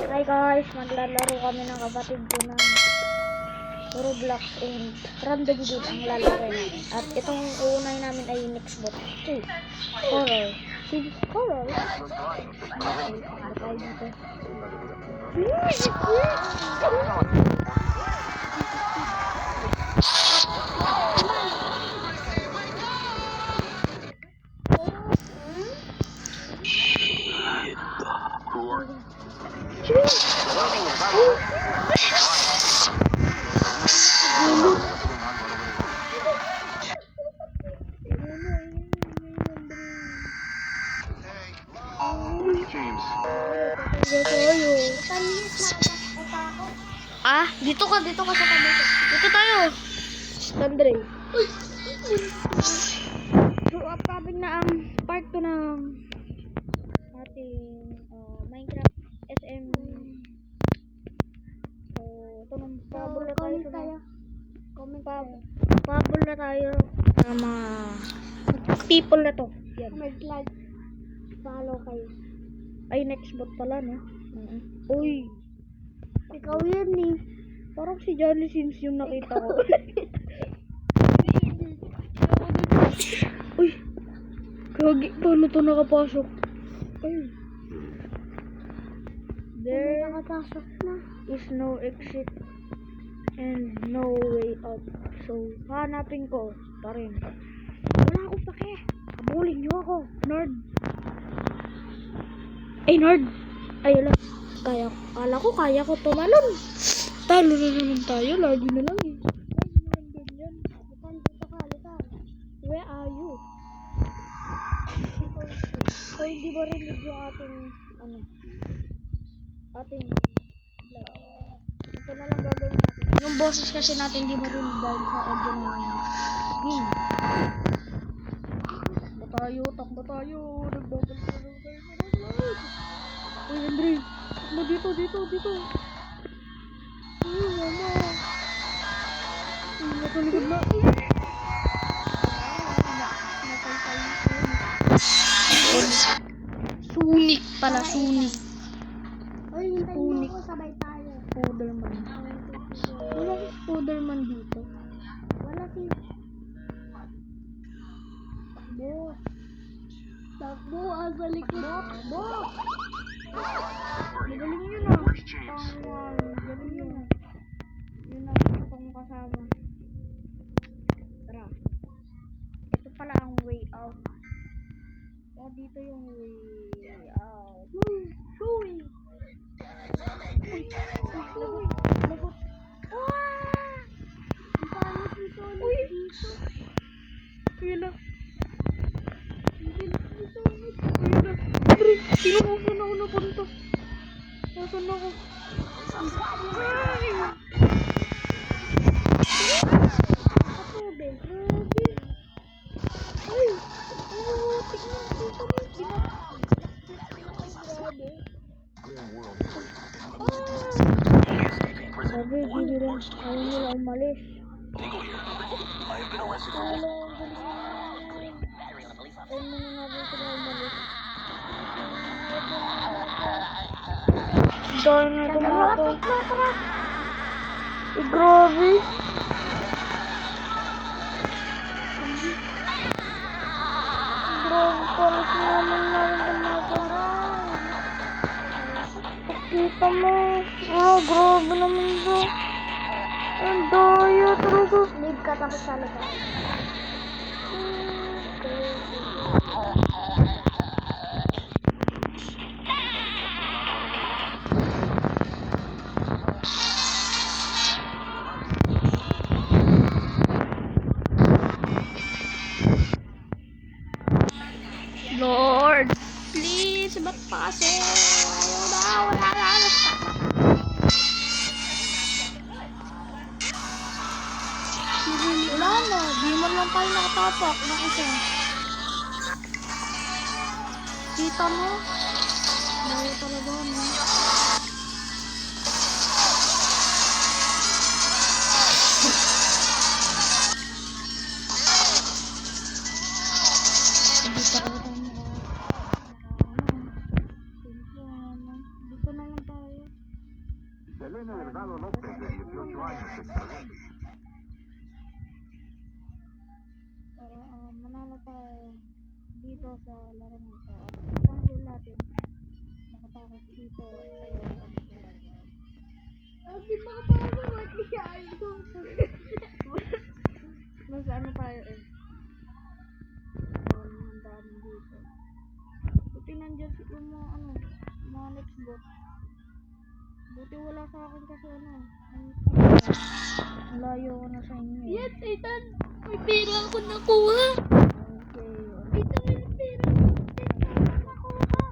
Hi guys, maglalaro kami ng kapatid ko ng Roblox and random game ang lalaro namin. At itong uunay namin ay Nextbot 2 Horror. Since Horror, tayo dito. Dito ka sa tabi. Dito tayo. Andre. So, upcoming na ang part 2 ng ating Minecraft SM. So, ito nang pabol na tayo. Pabol na tayo ng mga people na to. Yan. Mag-like. Follow kayo. Ay, Nextbot pala, no? Uy. Ikaw yan eh. Parang si Johnny Sins yung nakita ko. Uy. Kagi, paano to nakapasok? Ay. There is no exit and no way out. So, hanapin ko pa rin. Wala akong pake. Habulin niyo ako. Nerd. Ay, nerd. Ay, wala. Kala ko kaya ko tumalon. Talo na naman tayo. Lagi na lang eh. Ay, ganyan. Where are you? So, hindi ba rin yung ating ito na lang gagawin natin. Yung boses kasi natin hindi marinig dahil sa audio na game. Takbo tayo. Nagbabal na lang tayo. Uy, Andre. Dito. Uy, mama. Uy, nakaligod na. Sunik pala, sunik. Ay, hintayin mo ako, sabay tayo. Spiderman. Wala si Spiderman dito. Wala si... Takbo, sa likod. Takbo! Magaling yun ah. Magaling yun ah. Yun ang gusto kong kasama. Tara. Ito pala ang way out. Oh, dito yung way out. Shuy! Lagot. Ang pangit nito dito. Kaya lang. Andre, sino ko saan ako napunta? Nasaan ako? Ay! Grabe. Ay! Tignan dito mo. Grabe. Sabi, hindi lang. Ayaw nila umalis. Dahil na ito mga to. Grabe. Grabe pala sinamang namin tumatarang. Pakita mo. Grabe naman ito. Ang daya talaga. Need ka tapos sa likod. Lord, please, ba't pa kasi? Wala na. Wala na, di mo lang tayo nakatapak ng isa. Kita mo? Dahil talaga, no? Hindi pa rin tayo dito na lang tayo. Elena Delgado López, de 18 años, extraviada. Pero manalo tayo dito sa laro na ito. Ang goal natin, makatakas dito sa Di ba ako mag-iyan? mas ano tayo eh. Ang dami dito. Buti nandyan yung mga ano, mga next bot. Buti wala sa akin kasi ano. Ang layo ko na sa inyo eh. Yes, Ethan! May pera ako nakuha! Okay. Ethan, may pera ako nakuha!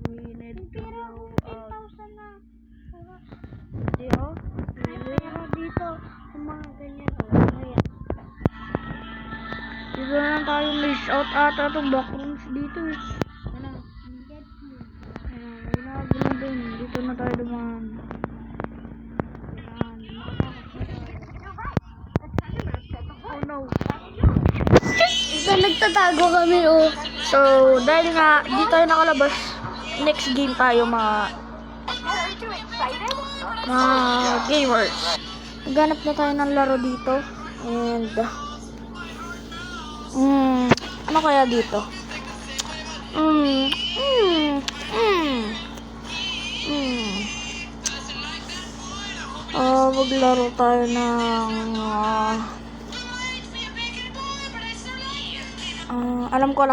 We need May to pera go ako out. 10,000 na! Kuha. Di oh. May pera dito. Yung mga ganyan. Ayan. Dito na lang tayo miss out ata itong backrooms dito eh. Ano? Ayun na, dun. Dito na tayo dumaan. Ayan, oh no. Ethan, nagtatago kami, oh. So, dahil nga, di tayo nakalabas, next game tayo mga gamers. Ganap na tayo ng laro dito. And, ano kaya dito? Maglaro tayo ng, alam ko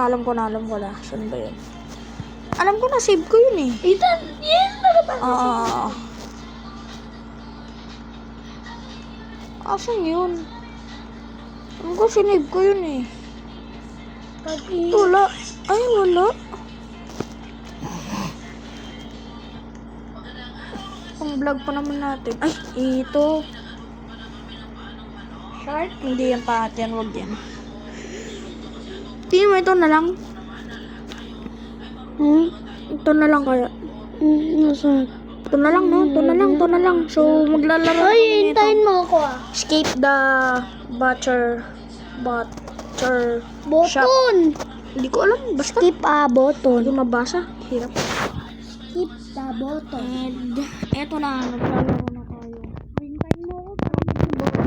na. Saan ba yun? Alam ko na, save ko yun eh. Ethan, yes! Asan yun? Alam ko, sinave ko yun eh. Wala. Ay, wala. Pang vlog pa naman natin. Ay, ito. Shark? Hindi yan pa yan. Huwag yan. Tingin mo, ito na lang. Ito na lang kaya. Nasaan? Ito na lang, no? Ito na lang. So, maglalaro kami Ay, nito. hintayin mo ako, ah. Escape the butcher shop. Button! Hindi ko alam. Basta. Skip a button. Hindi mabasa. Hirap. Skip the button. And, eto na. Naglalaro na tayo. Hintayin mo ako.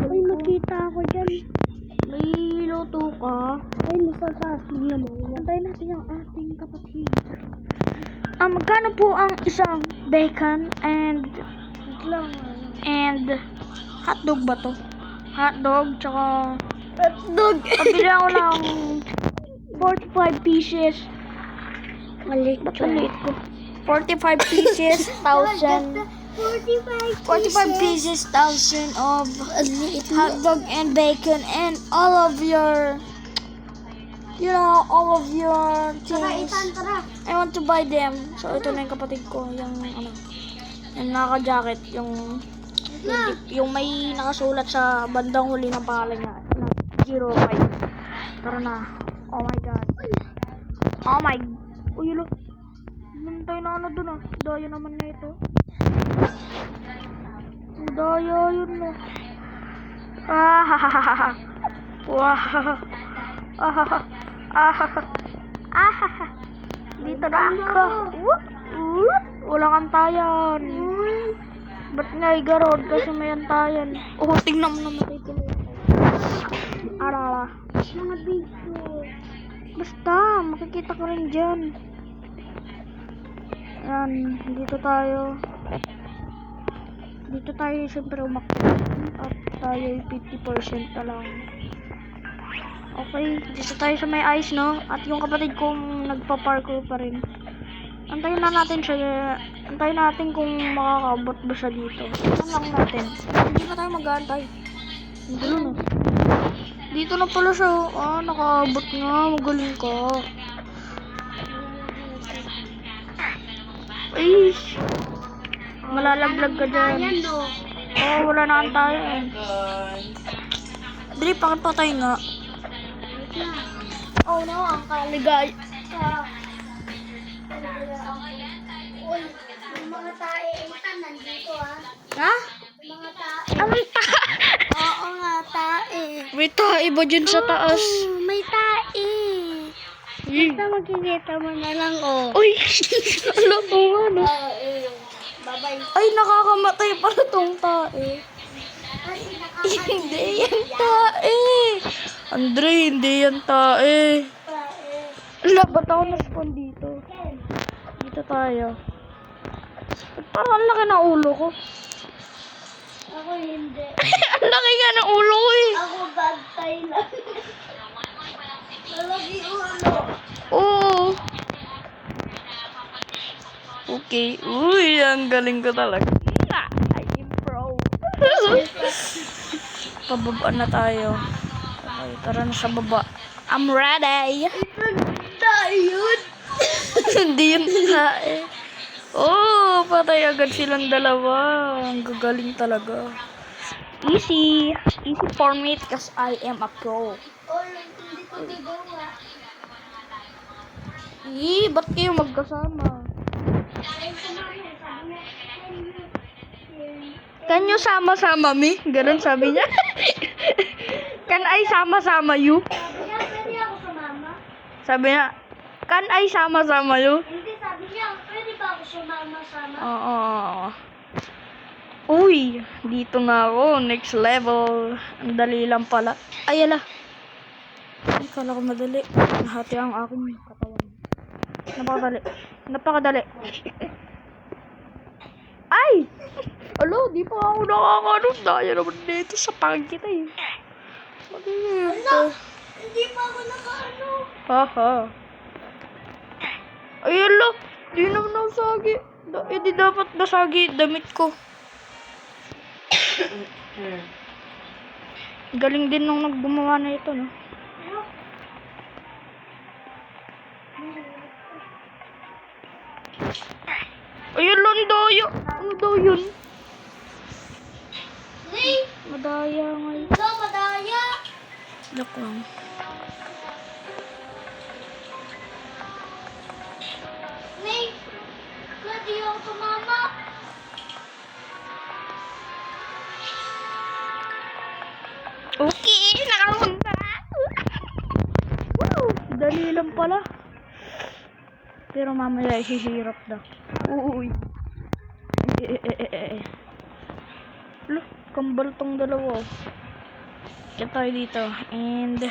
Ay, makita ako dyan. May luto ka. Ay, masasasig na mo. Antayin natin yung ating kapatid. Magkano po ang isang bacon and hotdog ba to? Hotdog, tsaka Hotdog. pabili ako ng 45 pieces. Maliit Ba't ang liit ko? 45 pieces, 1,000. 45 pieces, 1,000 of hotdog and bacon and all of your, all of your Tara, things. Ethan, tara. I want to buy them. So, ito na yung kapatid ko. Yung, yung naka-jacket. Yung may nakasulat sa bandang huli ng pangalan niya. 05. Tara na. Oh my God. Oh my. Uy, yun. Nantay na ano dun ah. Daya naman na ito. Daya yun no. Dito na ako. Wala kang tayan. Ba't nga igarod? Kasi may antayan. Oh, tingnan mo naman ito. Arala. Mga video. Basta, makikita ko rin dyan. Ayan, dito tayo. Dito tayo siyempre umakit. At tayo 50% na lang. Okay, dito tayo sa may ice, no? At yung kapatid kong nagpa-parkour pa rin. Antayin na natin siya. Antayin natin kung makakabot ba siya dito. Antayin lang natin. Hindi na tayo mag-aantay. Hindi no. Dito na pala siya. Nakaabot nga. Magaling ka. Ay! Malalaglag ka dyan. Wala na antayin. Dali, pakipatay nga. Oh no, ang kaligay. Uy, yung mga tae, Ethan, nandito ah. Ha? Mga tae. Anong Oo nga, tae. May tae ba dyan sa taas? Oo, may tae. Basta makikita mo na lang, oh. Uy! Alam ko nga, no? Bye-bye. Ay, nakakamatay pala tong tae. Kasi Hindi yan tae. Andre, hindi yan tae. Ala, ba't ako na-spawn dito? Dito tayo. Ba't parang ang laki ng ulo ko? Ako hindi. Ang laki nga ng ulo ko eh. Ako bantay lang. Malaki ulo. Oo. Okay. Uy, ang galing ko talaga. I improve. Pababa na tayo. Okay, tara na sa baba. I'm ready. Dayod. Hindi yun tae. Oh, patay agad silang dalawa. Ang gagaling talaga. Easy. Easy for me because I am a pro. Hindi ko gagawa. Ba't kayo magkasama? Ay, sabi niya, Can you sama-sama me? Ganun sabi niya. Can I sama-sama you? sabi niya, pwede ako sumama? Sabi niya, can I sama-sama you? Hindi, sabi niya, pwede ba ako sumama-sama? Oo. Uy, dito na ako. Next level. Ang dali lang pala. Ay, ala. Ay, kala ko madali. Nahati ang aking katawan. Napakadali. Napakadali. Ay! Alo, di pa ako nakakaroon. Daya naman dito sa pangit kita eh. Ano? Hindi pa ako nakaano. Haha. Ay, ala. Di naman ako sagi. Di dapat basagi damit ko. Galing din nung naggumawa na ito, no? Ayun lang, daya. Ano daw yun? Ning, Madaya nga yun. ikaw madaya. Look lang. Ning, pwede ako sumama. Okay, nakapunta. Woo! Dali lang pala. Pero mamaya hihirap daw. Uy. Look, kambal tong dalawa. Kaya tayo dito. And,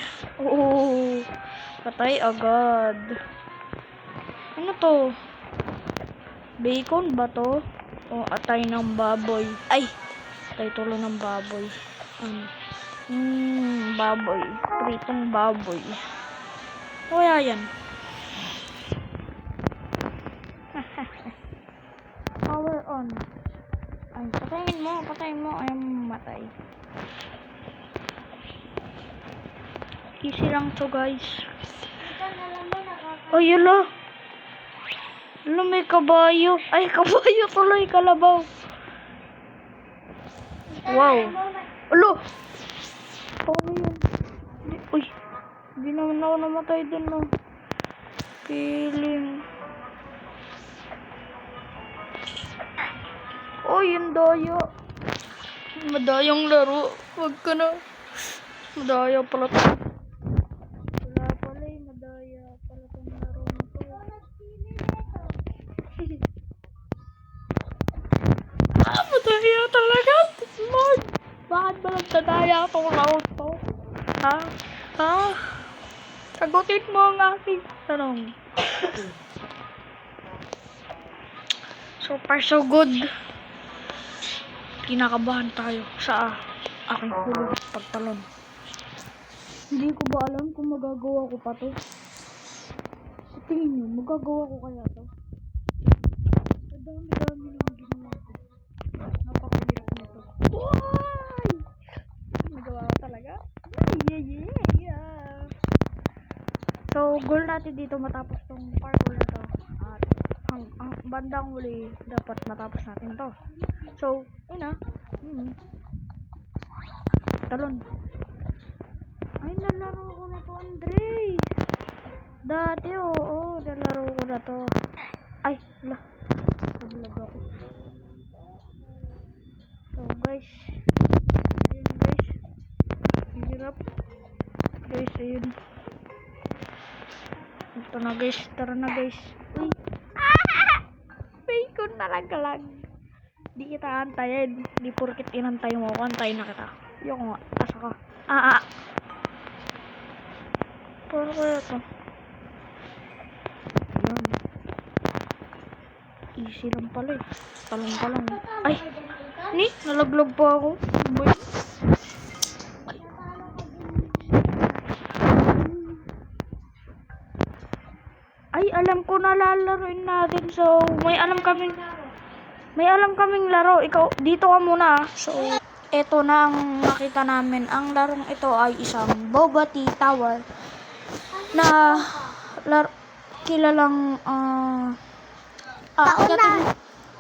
patay agad. Ano to? Bacon ba to? O atay ng baboy? Ay! Atay tulo ng baboy. Baboy. Pritong baboy. O kaya yan. Power on. Ay, patayin mo. Ay, matay. Easy lang to, guys. Ikaw na lang mo nakaka... Oh, yun may kabayo. Ay, kabayo tuloy, kalabaw. Wow. Alo! Paano yun? Uy, hindi naman ako namatay dun, no. Feeling. Oh, yung daya. Madayang laro. Wag ka na. Madaya pala to. Wala pala eh. Madaya pala tong laro na to. Madaya talaga. Lord. Bakit ba nagdadaya itong laro to? Ha? Sagutin mo ang aking tanong. So far so good. Kinakabahan tayo sa aking hulog pagtalon. Hindi ko ba alam kung magagawa ko pa to? Sa tingin nyo, magagawa ko kaya to? Ang dami-dami nang ginawa ko. Napakahirap nito. Why? Nagawa ko talaga? Yeah. So, goal natin dito matapos tong parkour na to. At ang bandang huli, dapat matapos natin to. So, yun na. Talon. Ay, nalaro ko na to, Andre. Dati, oo, nalaro ko na to. Ay, wala. Naglag ako. So, guys. Ayun, guys. Hirap. Guys, ayun. Ito na, guys. Tara na, guys. Uy. Bacon na lang. Di kita antayin. Di porkit inantay mo ako, antayin na kita. Yung nga, asa ka. Paano kaya to? Yan. Easy lang pala eh. Talong pa lang. Ay! Ni, nalaglag pa ako. Boy. Ay, alam ko na lalaroin natin. So, may alam kaming laro. Ikaw, dito ka muna. So, eto na ang nakita namin. Ang larong ito ay isang Boba Tea Tower na kilalang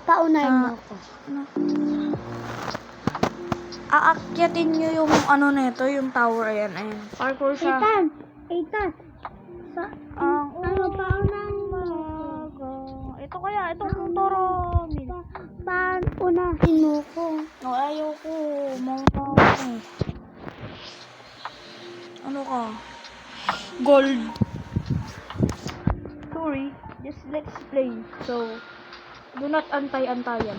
Paunahin mo ako. aakyatin nyo yung ano nito, yung tower. Ayan. Parkour siya. Ethan. Ang Paunahin mo. ito kaya, ito ang toro. Paunahin mo ko. No, ayoko. Mauna ako. Ano ka? Gold. Sorry. Just let's play. So, do not antay-antayan.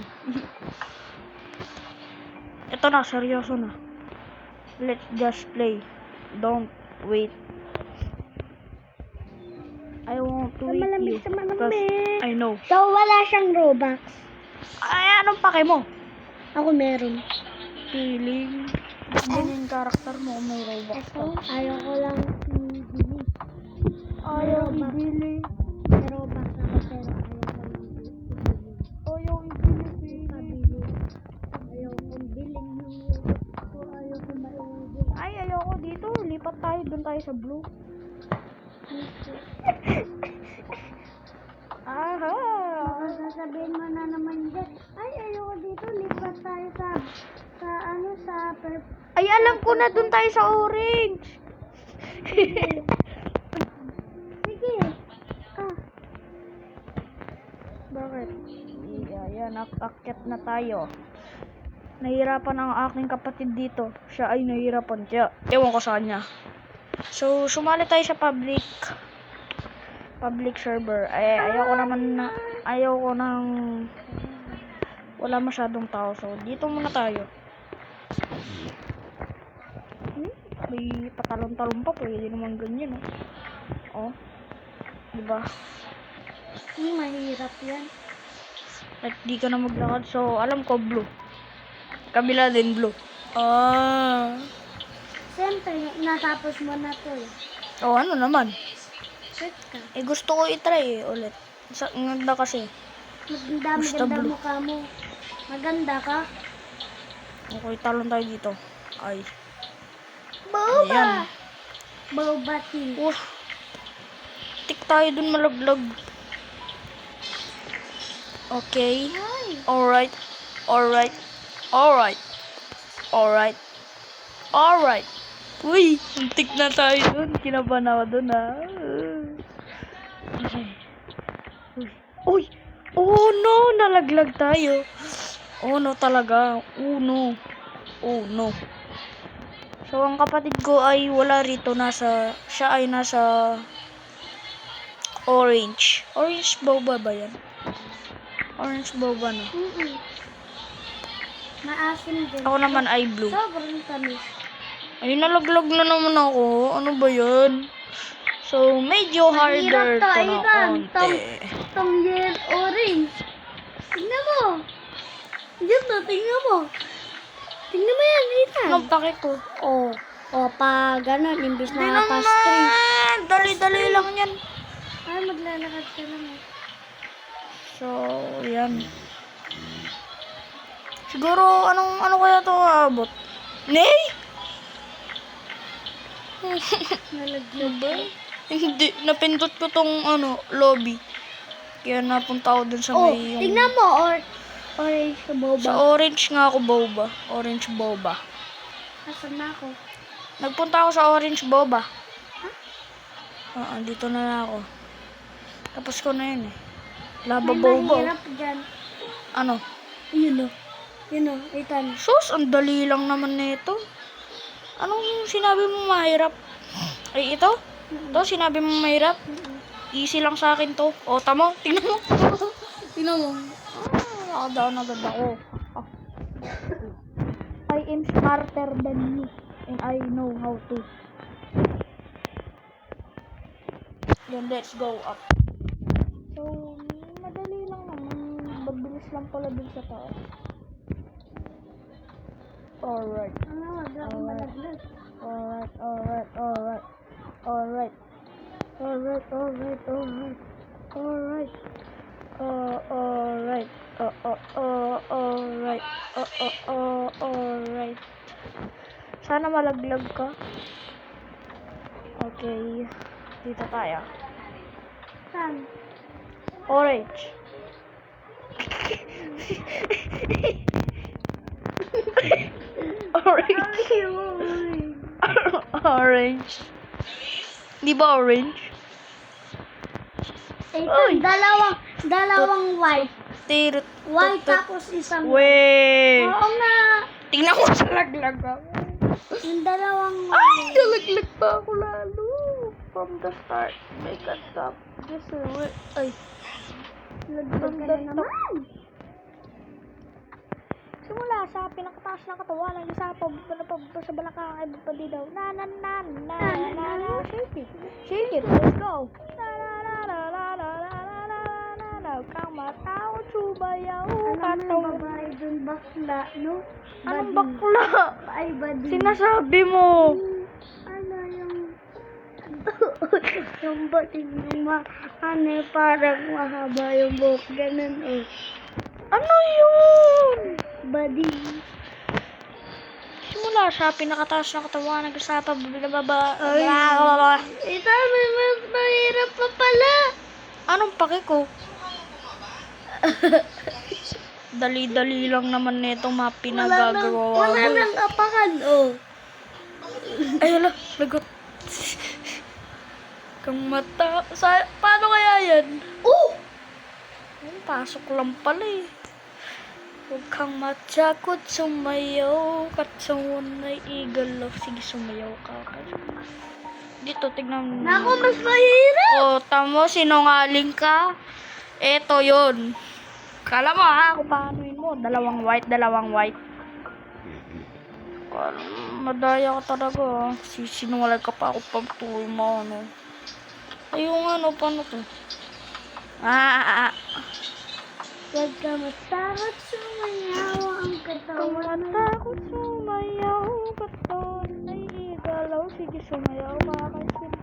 Ito na, seryoso na. Let's just play. Don't wait. I want to wait you. Sa malamig. I know. So, wala siyang Robux. Ay, anong pake mo? Ako meron. Feeling. Ganyan yung karakter mo kung may Robux ka. Ayaw ko lang bili. Ayaw ibili. May Robux ako pero ayaw ko lang bili. Ayaw ibili. Pabili. Ayaw kong bilhin yung Robux ko. Ayaw ko maiubos. Ay, ayoko dito. Lipat tayo. Doon tayo sa blue. Aha! Sasabihin mo na naman dyan. Ay, ayoko dito. Lipat tayo sa Ay, alam ko na. Doon tayo sa orange. Sige. Bakit? Yan, akyat na tayo. Nahirapan ang aking kapatid dito. Siya ay nahirapan. Kaya, ewan ko sa kanya. So, sumali tayo sa public server. Ay, ayoko nang wala masyadong tao. So, dito muna tayo. May patalon-talon pa. Pwede naman ganyan, oh. Diba? Mahirap yan. At di ka na maglakad. So, alam ko, blue. Kabila din, blue. Siyempre, natapos mo na to eh. Oh, ano naman? Set ka. Gusto ko i-try ulit. Nganda kasi. Basta Maganda blue. mukha mo. Maganda ka. Okay, talon tayo dito. Ay. Boba! Ayan. Boba tea. Tik tayo dun malaglag. Okay. Ay. Alright. Uy, tik na tayo dun. Kinabahan ako dun, Okay. Uy! Oh no! Nalaglag tayo. Oh no talaga. Oh no. So, ang kapatid ko ay wala rito. Siya ay nasa orange. Orange boba ba yan? Orange boba na. Maasim din. Ako naman ay blue. Sobrang tamis. Ay, nalaglag na naman ako. Ano ba yan? So, medyo harder Mahirap to, to na Aidan. konti. Tong yellow orange. Tingnan mo. Dito, tingnan mo. Tingnan mo yan, Aidan. Anong pake ko? Oh. O, pa ganun, imbis Di na pa string. naman! Dali-dali lang yan. Ay, maglalakad ka lang. So, yan. Siguro, ano kaya ito aabot? Nay? Nalaglag ba? Hindi. Napindot ko tong, lobby. Kaya napunta ako dun sa may yung... Tingnan mo, orange ka boba. Sa orange nga ako boba. Orange boba. Asan na ako? Nagpunta ako sa orange boba. Dito na ako. Tapos ko na yun eh. Laba May boba. mahirap dyan. Ano? Yun o, Aidan. Sus, ang dali lang naman nito. Anong sinabi mo mahirap? Ay, ito? Ito, sinabi mo mahirap? Easy lang sa akin to. O, tamo. Tingnan mo. Tingnan mo. Nakadaan agad ako. I am smarter than you and I know how to. Then let's go up. So, madali lang naman. Mabilis lang pala dun sa taas. Alright. Ano, wag ako malaglag. Alright. Alright. Alright. Alright. Alright. Alright. Sana malaglag ka. Okay. Dito tayo. Saan? Orange. Orange. Orange. Di ba orange? Ito, Oy! dalawang white. Tirut. White tapos isang... Wait. Oo nga. Tingnan ko sa laglag ako. Yung dalawang Ay, nalaglag pa ako lalo. From the start, make a stop. Just wait. Ay. laglag ka na naman. Simula sa pinakataas ng katawan, ang isa pa sa balakang ay pa di daw. Na. Shake it. Let's go. Kang matao, sumayaw, Alam mo yung kataw. babae dun bakla, no? Anong Bading. bakla? Ay, bading. Sinasabi mo. Ano yung... yung bading yung parang mahaba yung buhok. Ganun eh. Ano yun? Bading. Simula sa pinakataas ng katawan, nagkasapa, bababa. Ito, may mas mahirap pa pala. Anong pake ko? Dali-dali lang naman nito mga pinagagawa. Wala nang apakan, oh. Ay, hala, lagot. Kang mata. Paano kaya yan? Oh! Pasok lang pala eh. Huwag kang matakot, sumayaw. Katsawan ay igalaw. Sige, sumayaw ka. Dito, tignan mo. Naku, mas mahirap. O, tamo, sinungaling ka. Eto yun. Kala mo ha, kung paano yun mo. Dalawang white. Madaya ka talaga. Sinungaling ka pa ako pagtuloy mo, ano. Ayun nga, no, paano to? Huwag ka matakot, sumayaw ang katawan. Matakot, sumayaw. Katawan ay igalaw. Sige, sumayaw. Makakasin.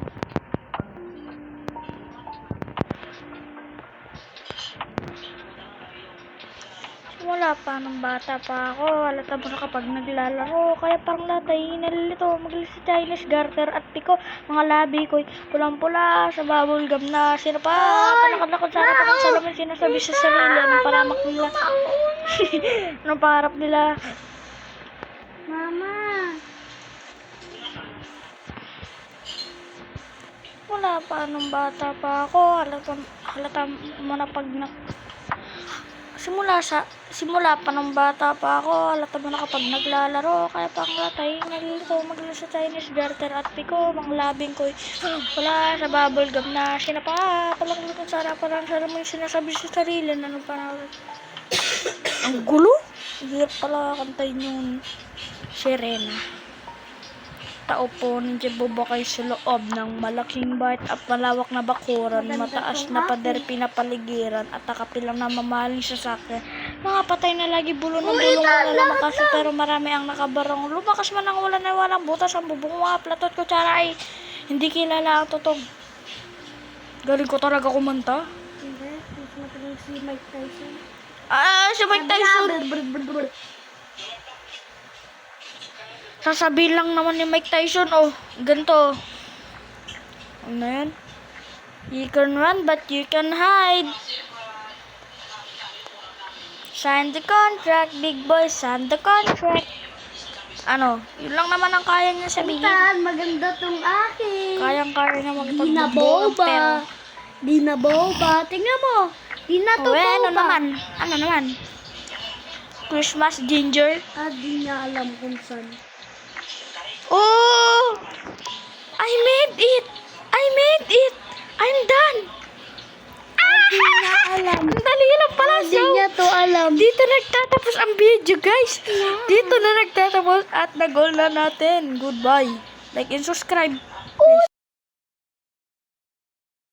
Wala pa nung bata pa ako. Halata mo na kapag naglalaro. Kaya parang latay, nalilito. Maglis sa Chinese garter at piko. Mga labi ko'y pulang-pula sa bubble gum na sinapa. Panakad-lakad sa harapan ng salamin. Sinasabi sa sarili. Anong paramak nila? Anong pangarap nila? Mama. Wala pa nung bata pa ako. Halata mo na pag Simula pa nung bata pa ako, halata mo na kapag naglalaro, kaya pang latay, nalilito, maglis sa Chinese garter at piko, mga labing ko'y wala sa bubble gum na sinapa, palaklutan sa harapan ng salamin, sinasabi sa sarili, ano pa na, ang gulo, hirap pala kantayin yung Sirena. Tao po ninja bubakay sa loob ng malaking bahay at malawak na bakuran, mataas na pader pinapaligiran at nakapilang na mamahaling sasakyan. Mga patay na lagi bulo ng bulong na lumakas pero marami ang nakabarang. Lumakas man ang ulan ay walang butas ang bubong mga platot kutsara ay hindi kilala ang totoo. Galing ko talaga kumanta. Hindi, mas matagal si Mike Tyson. Si Mike Tyson. Sasabihin lang naman ni Mike Tyson, oh, ganito. Ano yan? You can run but you can hide. Sign the contract, big boy, sign the contract. Ano, yun lang naman ang kaya niya sabihin. Saan? Maganda tong akin. Kayang-kaya niya Di na magpagbubuo ng boba. pera. Di na boba. Tingnan mo. Di na to Oh, ano boba. naman? Ano naman? Christmas ginger. Di niya alam kung saan. Oh! I made it! I'm done! Hindi niya alam. Ang dali lang pala. Hindi niya to alam. Dito nagtatapos ang video, guys. Dito na nagtatapos at nag-goal na natin. Goodbye. Like and subscribe.